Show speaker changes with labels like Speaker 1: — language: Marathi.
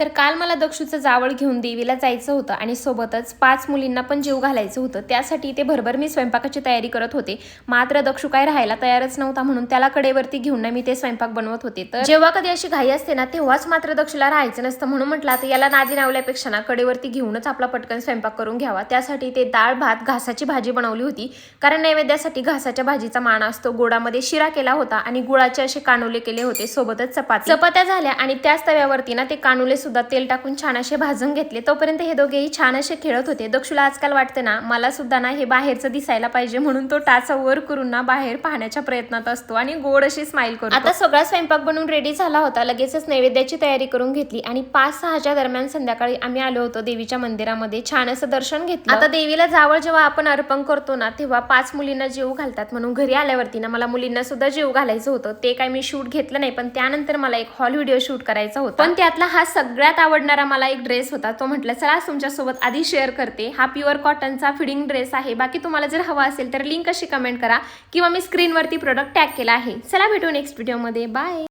Speaker 1: तर काल मला दक्षूचं जावळ घेऊन देवीला जायचं होतं आणि सोबतच 5 मुलींना पण जेव घालायचं होतं। त्यासाठी ते भरभर मी स्वयंपाकाची तयारी करत होते। मात्र दक्षू काय राहायला तयारच नव्हता, म्हणून त्याला कडेवरती घेऊन मी ते स्वयंपाक बनवत होते। तर जेव्हा कधी अशी घाई असते ना, तेव्हाच मात्र दक्षूला राहायचं नसतं, म्हणून म्हटलं आता याला नादी लावल्यापेक्षा ना कडेवरती घेऊनच आपला पटकन स्वयंपाक करून घ्यावा। त्यासाठी ते डाळ भात घासाची भाजी बनवली होती, कारण नैवेद्यासाठी घासाच्या भाजीचा मान असतो। गोडामध्ये शिरा केला होता आणि गुळाचे असे कानुले केले होते, सोबतच चपात्या झाल्या आणि त्याच तव्यावरती ना ते कानुले सुद्धा तेल टाकून छान असे भाजून घेतले। तोपर्यंत हे दोघेही छान असे खेळत होते। दक्षूला आजकाल वाटते ना, मला सुद्धा ना हे बाहेरचं दिसायला पाहिजे, म्हणून तो टाचा वर करून ना बाहेर पाहण्याच्या प्रयत्नात असतो आणि गोड अशी स्माइल करतो। आता सगळा स्वयंपाक बनवून रेडी झाला होता, लगेचच नैवेद्याची तयारी करून घेतली आणि 5-6च्या दरम्यान संध्याकाळी आम्ही आलो होतो देवीच्या मंदिरामध्ये। छान असं दर्शन घेतलं। आता देवीला जावळ जेव्हा आपण अर्पण करतो ना, तेव्हा 5 मुलींना जेव घालतात, म्हणून घरी आल्यावरती ना मला मुलींना सुद्धा जेव घालायचं होतं। ते काय मी शूट घेतलं नाही, पण त्यानंतर मला एक हॉल व्हिडिओ शूट करायचा होता। पण त्यातला हा सगळ्यात आवडणारा मला एक ड्रेस होता, तो म्हटलं चला तुमच्यासोबत आधी शेअर करते। हा प्युअर कॉटनचा फिडिंग ड्रेस आहे। बाकी तुम्हाला जर हवा असेल तर लिंक अशी कमेंट करा किंवा मी स्क्रीनवरती प्रोडक्ट टॅग केला आहे। चला भेटू नेक्स्ट व्हिडिओमध्ये, बाय।